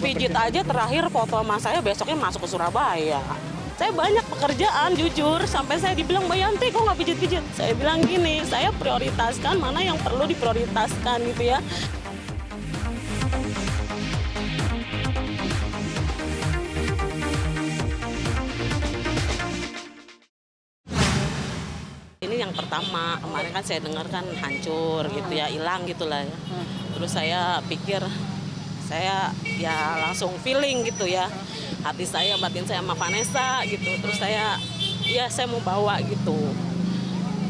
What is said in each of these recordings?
pijit aja terakhir foto sama saya besoknya masuk ke Surabaya. Saya banyak pekerjaan jujur, sampai saya dibilang, Mbak Yanti kok nggak pijit-pijit? Saya bilang gini, saya prioritaskan mana yang perlu diprioritaskan gitu ya. Ini yang pertama, kemarin kan saya dengar kan hancur gitu ya, hilang gitulah ya. Terus saya pikir, saya ya langsung feeling gitu ya. Hati saya, batin saya sama Vanessa gitu. Terus saya mau bawa gitu.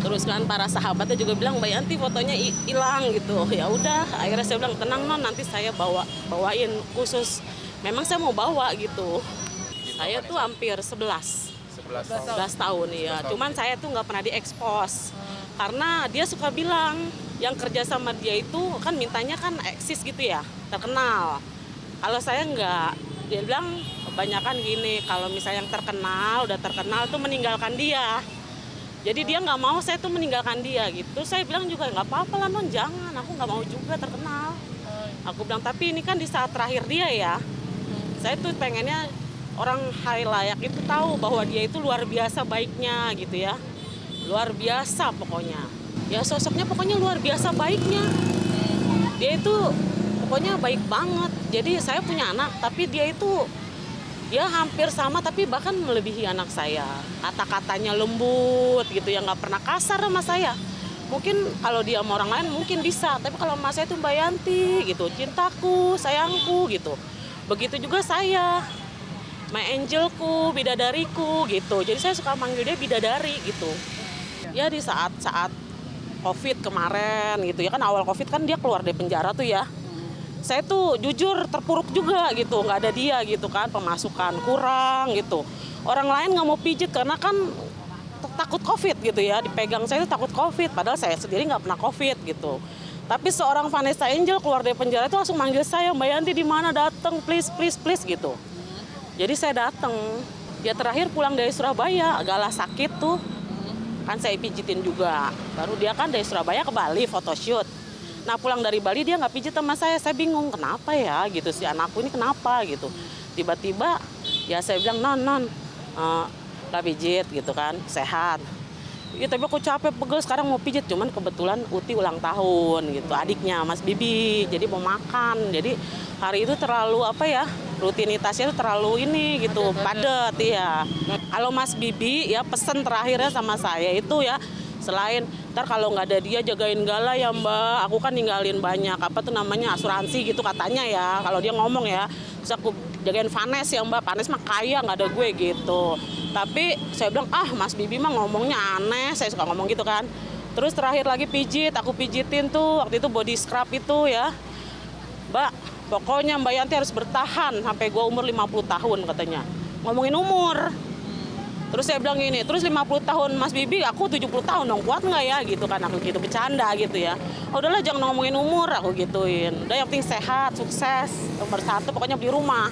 Terus kan para sahabatnya juga bilang, Mbak Yanti fotonya hilang gitu. Ya udah, akhirnya saya bilang, tenang non, nanti saya bawain khusus. Memang saya mau bawa gitu. Saya tuh hampir 11 tahun ya. Cuman saya tuh nggak pernah diekspos. Karena dia suka bilang, yang kerja sama dia itu kan mintanya kan eksis gitu ya, terkenal. Kalau saya nggak, dia bilang kebanyakan gini, kalau misalnya yang udah terkenal tuh meninggalkan dia. Jadi dia nggak mau saya tuh meninggalkan dia gitu. Saya bilang juga nggak apa-apa lah non, jangan, aku nggak mau juga terkenal. Aku bilang tapi ini kan di saat terakhir dia ya. Saya tuh pengennya orang halayak itu tahu bahwa dia itu luar biasa baiknya gitu ya. Luar biasa pokoknya. Ya sosoknya pokoknya luar biasa baiknya. Dia itu pokoknya baik banget. Jadi saya punya anak tapi dia hampir sama tapi bahkan melebihi anak saya. Kata-katanya lembut gitu ya, nggak pernah kasar sama saya. Mungkin kalau dia sama orang lain mungkin bisa, tapi kalau sama saya itu Mbak Yanti gitu, cintaku, sayangku gitu. Begitu juga saya, my angelku, bidadariku gitu. Jadi saya suka manggil dia bidadari gitu. Ya di saat-saat COVID kemarin gitu ya, kan awal COVID kan dia keluar dari penjara tuh ya. Saya tuh jujur terpuruk juga gitu, nggak ada dia gitu kan, pemasukan kurang gitu. Orang lain nggak mau pijit karena kan takut COVID gitu ya, dipegang saya itu takut COVID, padahal saya sendiri nggak pernah COVID gitu. Tapi seorang Vanessa Angel keluar dari penjara itu langsung manggil saya, Mbak Yanti di mana, datang please please please gitu. Jadi saya datang. Dia terakhir pulang dari Surabaya, agaklah sakit tuh, kan saya pijitin juga. Baru dia kan dari Surabaya ke Bali photoshoot. Nah pulang dari Bali dia nggak pijit sama saya bingung kenapa ya gitu, si anakku ini kenapa gitu. Tiba-tiba ya saya bilang non nggak pijit gitu kan, sehat. Iya tapi aku capek pegel sekarang mau pijit, cuman kebetulan Uti ulang tahun gitu, adiknya Mas Bibi, jadi mau makan. Jadi hari itu terlalu rutinitasnya itu terlalu ini gitu, padat ya. Kalau Mas Bibi ya pesen terakhirnya sama saya itu ya, selain ntar kalau nggak ada dia jagain Gala ya Mbak, aku kan ninggalin banyak asuransi gitu katanya ya, kalau dia ngomong ya. Terus aku jagain Vanes ya Mbak, Vanes mah kaya nggak ada gue gitu. Tapi saya bilang Mas Bibi mah ngomongnya aneh, saya suka ngomong gitu kan. Terus terakhir lagi pijit, aku pijitin tuh waktu itu body scrub itu ya. Mbak, pokoknya Mbak Yanti harus bertahan sampai gue umur 50 tahun katanya. Ngomongin umur. Terus saya bilang gini, terus 50 tahun Mas Bibi, aku 70 tahun dong, kuat nggak ya gitu kan, aku gitu bercanda gitu ya. Udahlah jangan ngomongin umur, aku gituin. Udah yang penting sehat, sukses, nomor 1 pokoknya beli rumah.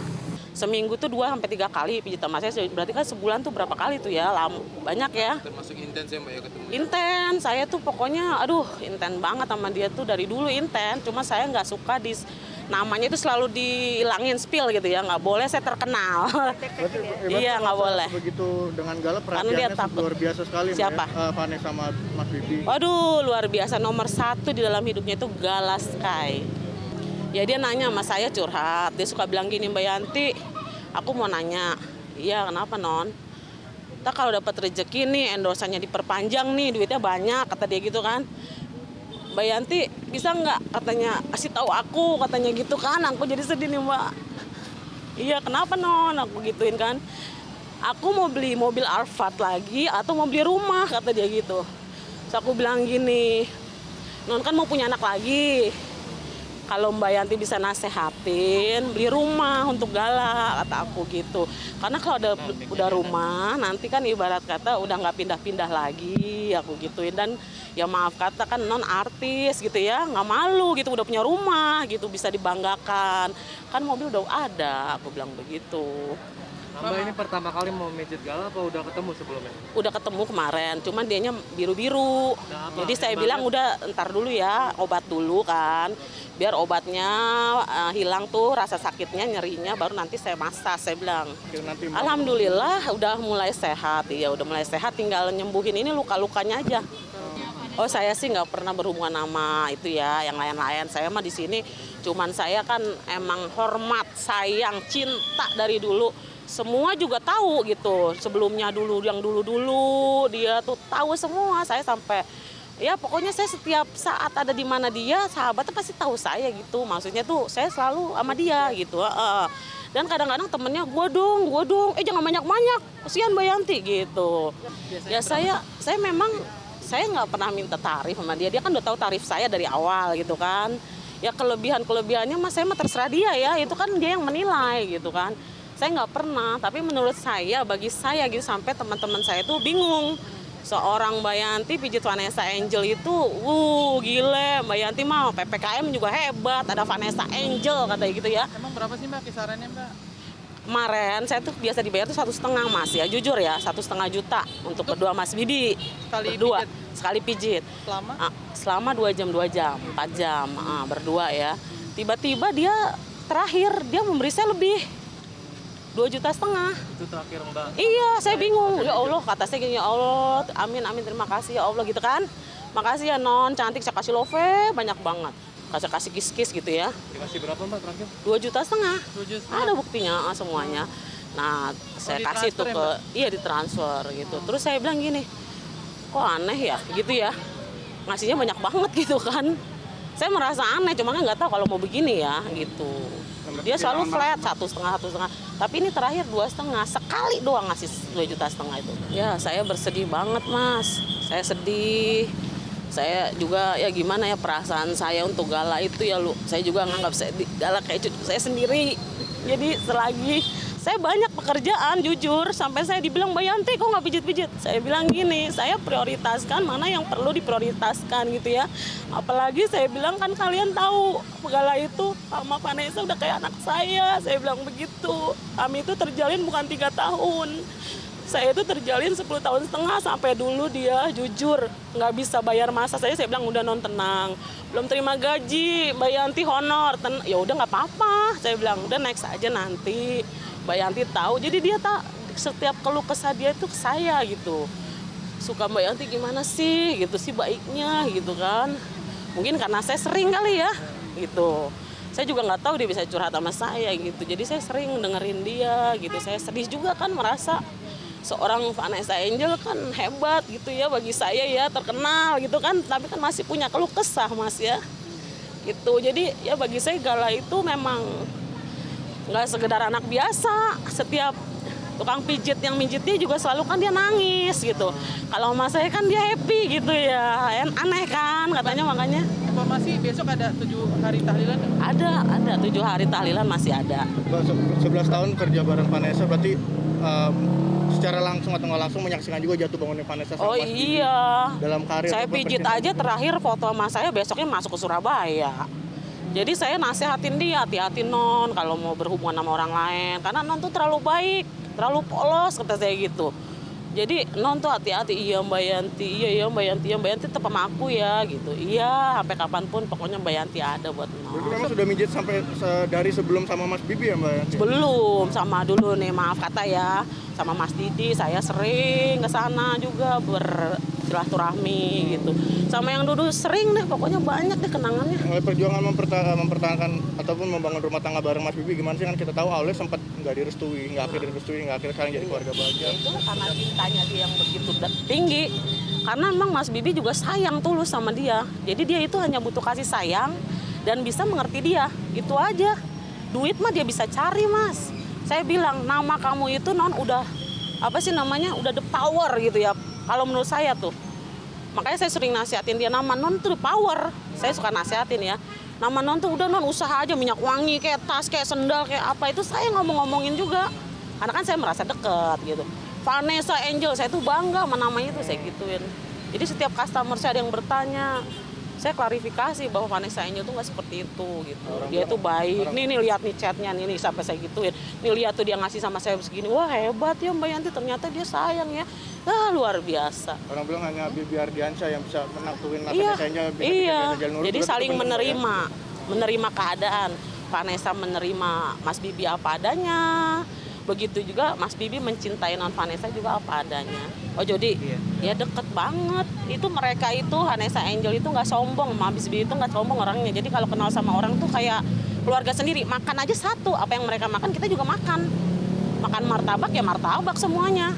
Seminggu tuh 2-3 kali pijit sama saya, berarti kan sebulan tuh berapa kali tuh ya, banyak ya. Termasuk intens ya Mbak ya ketemu? Intens, saya tuh pokoknya intens banget sama dia tuh dari dulu intens, cuma saya nggak suka namanya itu selalu dihilangin spill gitu ya, nggak boleh saya terkenal. Iya nggak boleh. Begitu dengan Gala perhatiannya luar biasa sekali. Siapa? Vanessa sama Mas Bibi. Waduh luar biasa, nomor 1 di dalam hidupnya itu Gala Sky. Ya dia nanya sama saya, curhat, dia suka bilang gini, Mbak Yanti, aku mau nanya, iya kenapa non? Kita kalau dapat rezeki nih, endorsannya diperpanjang nih, duitnya banyak, kata dia gitu kan. Mbak Yanti bisa nggak katanya kasih tahu aku, katanya gitu kan. Aku jadi sedih nih Mbak. Iya kenapa non, aku gituin kan. Aku mau beli mobil Alphard lagi atau mau beli rumah, kata dia gitu. Terus aku bilang gini, non kan mau punya anak lagi. Kalau Mbak Yanti bisa nasehatin, beli rumah untuk Gala, kata aku gitu. Karena kalau udah rumah, nanti kan ibarat kata udah nggak pindah-pindah lagi, aku gituin. Dan ya maaf kata kan non artis gitu ya, nggak malu gitu, udah punya rumah gitu, bisa dibanggakan. Kan mobil udah ada, aku bilang begitu. Mbak ini pertama kali mau mijit Gala apa udah ketemu sebelumnya? Udah ketemu kemarin, cuman dianya biru-biru. Nah, apa? Jadi saya Mbak bilang lihat? udah ntar dulu ya, obat dulu kan. Biar obatnya hilang tuh rasa sakitnya, nyerinya, baru nanti saya masak, saya bilang. Nanti Alhamdulillah udah mulai sehat, ya udah mulai sehat, tinggal nyembuhin ini luka-lukanya aja. Oh saya sih nggak pernah berhubungan sama itu ya, yang lain-lain. Saya mah di sini, cuman saya kan emang hormat, sayang, cinta dari dulu. Semua juga tahu gitu. Sebelumnya dulu, yang dulu-dulu dia tuh tahu semua. Saya sampai ya pokoknya saya setiap saat ada di mana dia, sahabatnya pasti tahu saya gitu. Maksudnya tuh saya selalu sama dia gitu. Dan kadang-kadang temennya gue dong, jangan banyak-banyak, kasihan Mbak Yanti gitu. Ya saya memang saya nggak pernah minta tarif sama dia. Dia kan udah tahu tarif saya dari awal gitu kan. Ya kelebihannya mas saya mah terserah dia ya. Itu kan dia yang menilai gitu kan. Saya nggak pernah. Tapi menurut saya, bagi saya gitu sampai teman-teman saya tuh bingung. Seorang Mbak Yanti pijit Vanessa Angel itu, gile. Mbak Yanti mah PPKM juga hebat. Ada Vanessa Angel katanya gitu ya. Emang berapa sih Mbak kisarannya Mbak? Kemarin saya tuh biasa dibayar tuh 1,5 mas ya, jujur ya 1,5 juta untuk berdua Mas Bibi, berdua sekali pijit. Selama 2 jam 4 jam berdua ya. Tiba-tiba dia terakhir dia memberi saya lebih 2,5 juta. Itu terakhir Mbak. Iya, saya bingung. Ya Allah, kata saya gini, ya Allah, amin terima kasih ya Allah gitu kan. Makasih ya non, cantik, saya kasih love banyak banget. Kasih kis-kis gitu ya. Dikasih berapa Mbak terakhir? 2,5 juta. 2,5. Ada buktinya semuanya. Nah, saya kasih tuh ke ditransfer gitu. Terus saya bilang gini, kok aneh ya gitu ya. Ngasihnya banyak banget gitu kan. Saya merasa aneh, cuma kan nggak tahu kalau mau begini ya gitu. Dia selalu flat 1,5. Tapi ini terakhir 2,5. Sekali doang ngasih 2,5 juta itu. Ya, saya bersedih banget, Mas. Saya sedih. Saya juga ya gimana ya perasaan saya untuk Gala itu ya saya juga nganggap Gala kayak cucu saya sendiri. Jadi selagi saya banyak pekerjaan jujur sampai saya dibilang Mbak Yanti kok nggak pijit-pijit. Saya bilang gini, saya prioritaskan mana yang perlu diprioritaskan gitu ya. Apalagi saya bilang kan kalian tahu Gala itu sama Vanessa udah kayak anak saya bilang begitu. Kami itu terjalin bukan 3 tahun. Saya itu terjalin 10,5 tahun sampai dulu dia jujur nggak bisa bayar masa saya bilang udah non tenang, belum terima gaji Mbak Yanti honor, ya udah nggak apa-apa, saya bilang udah next aja nanti Mbak Yanti tahu. Jadi dia setiap keluh kesah dia itu ke saya gitu, suka Mbak Yanti gimana sih gitu sih baiknya gitu kan, mungkin karena saya sering kali ya gitu. Saya juga nggak tahu dia bisa curhat sama saya gitu, jadi saya sering dengerin dia gitu. Saya sedih juga kan merasa seorang Vanessa Angel kan hebat gitu ya bagi saya ya, terkenal gitu kan, tapi kan masih punya keluh kesah mas ya gitu. Jadi ya bagi saya Gala itu memang nggak sekedar anak biasa. Setiap tukang pijit yang mijit dia juga selalu kan dia nangis gitu. Kalau mas saya kan dia happy gitu ya, aneh kan katanya. Makanya Informasi besok ada 7 hari tahlilan? ada 7 hari tahlilan masih ada. 11 tahun kerja bareng Vanessa, berarti secara langsung atau nggak langsung menyaksikan juga jatuh bangunnya Vanessa sama Mas Bibi Iya. dalam karir. Saya pijit aja terakhir foto sama saya besoknya masuk ke Surabaya. Jadi saya nasehatin dia, hati-hati non kalau mau berhubungan sama orang lain. Karena non tuh terlalu baik, terlalu polos kata saya gitu. Jadi non tuh hati-hati, iya Mbak Yanti, iya Mbak Yanti, ya Mbak Yanti tetap sama aku ya gitu. Iya, sampai kapanpun pokoknya Mbak Yanti ada buat non. Berarti memang sudah mijit sampai dari sebelum sama Mas Bibi ya Mbak Yanti? Belum, sama dulu nih maaf kata ya. Sama Mas Didi saya sering ke sana juga bersilaturahmi gitu. Sama yang dulu sering deh, pokoknya banyak deh kenangannya. Perjuangan mempertahankan ataupun membangun rumah tangga bareng Mas Bibi gimana sih? Kan kita tahu awalnya sempat nggak direstui, nggak akhirnya sekarang jadi keluarga bahagia. Itu karena cintanya dia yang begitu tinggi. Karena memang Mas Bibi juga sayang tulus sama dia. Jadi dia itu hanya butuh kasih sayang dan bisa mengerti dia. Itu aja. Duit mah dia bisa cari mas. Saya bilang nama kamu itu non udah udah the power gitu ya. Kalau menurut saya tuh. Makanya saya sering nasihatin dia, nama non tuh the power. Saya suka nasihatin ya. Nama non tuh udah non usaha aja, minyak wangi kayak tas, kayak sendal, kayak apa itu saya ngomongin juga. Karena kan saya merasa deket gitu. Vanessa Angel, saya tuh bangga sama namanya itu saya gituin. Jadi setiap customer saya ada yang bertanya, saya klarifikasi bahwa Vanessa Angel tuh nggak seperti itu gitu. Orang Dia bilang- tuh baik. orang- Nih lihat nih chatnya nih sampai saya gituin. Nih lihat tuh dia ngasih sama saya segini. Wah hebat ya Mbak Yanti, ternyata dia sayang ya. Luar biasa. Orang bilang hanya Bibi Ardiansyah yang bisa menaklukin Iya, Vanessa Angel, bisa iya. bikin Vanessa nurut. Jadi Berarti saling itu benar, Mbak, ya? menerima keadaan. Vanessa menerima Mas Bibi apa adanya. Begitu juga Mas Bibi mencintai non Vanessa juga apa adanya. Oh jadi ya deket banget. Itu mereka itu Vanessa Angel itu nggak sombong, Mas Bibi itu nggak sombong orangnya. Jadi kalau kenal sama orang tuh kayak keluarga sendiri. Makan aja satu, apa yang mereka makan kita juga makan. Makan martabak ya martabak semuanya.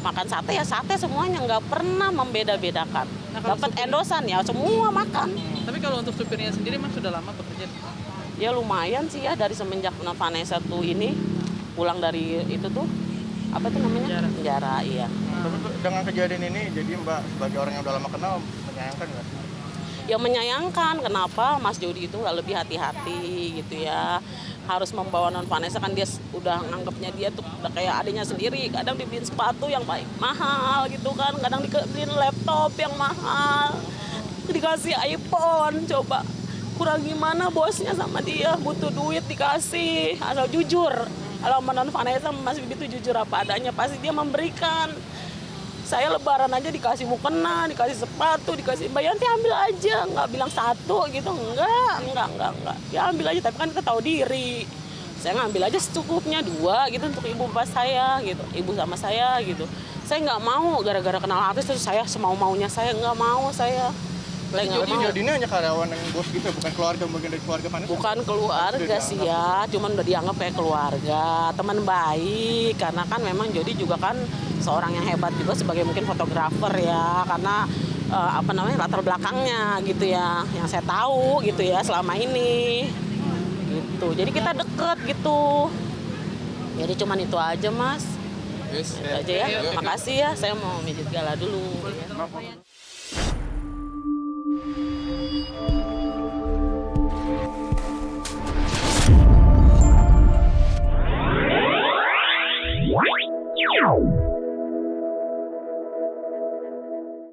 Makan sate ya sate semuanya, nggak pernah membeda-bedakan. Nah, kalau Dapat supir- endosan ya semua makan. Tapi kalau untuk supirnya sendiri Mas sudah lama bekerja? Ya lumayan sih ya dari semenjak Vanessa tuh ini pulang dari itu tuh apa tuh namanya penjara iya. Tapi dengan kejadian ini, jadi Mbak sebagai orang yang udah lama kenal menyayangkan nggak sih? Ya menyayangkan kenapa Mas Jody itu nggak lebih hati-hati gitu ya, harus membawa non Vanessa kan dia udah nganggapnya dia tuh udah kayak adiknya sendiri, kadang dibeliin sepatu yang baik mahal gitu kan, kadang dibeliin laptop yang mahal, dikasih iPhone, coba kurang gimana bosnya sama dia, butuh duit dikasih, asal jujur. Kalau sama non Vanessa Mas Bibi itu jujur apa adanya, pasti dia memberikan. Saya lebaran aja dikasih mukena, dikasih sepatu, dikasih Mbak Yanti ambil aja, nggak bilang satu gitu, enggak. Ya ambil aja, tapi kan kita tahu diri. Saya ngambil aja secukupnya 2 gitu untuk ibu bapak saya gitu, ibu sama saya gitu. Saya nggak mau gara-gara kenal artis terus saya semau-maunya saya nggak mau saya. Saya nggak Jadi mau. Jody ini hanya karyawan yang bos gitu, bukan keluarga, bagian dari keluarga Vanessa. Bukan keluarga sih ya, cuman udah dianggap kayak keluarga, teman baik. Karena kan memang Jody juga kan seorang yang hebat juga sebagai mungkin fotografer ya, karena latar belakangnya gitu ya, yang saya tahu gitu ya selama ini. Gitu. Jadi kita deket gitu. Jadi cuman itu aja Mas. Yes. Itu aja ya. Makasih ya, saya mau mijit gala dulu. Wow.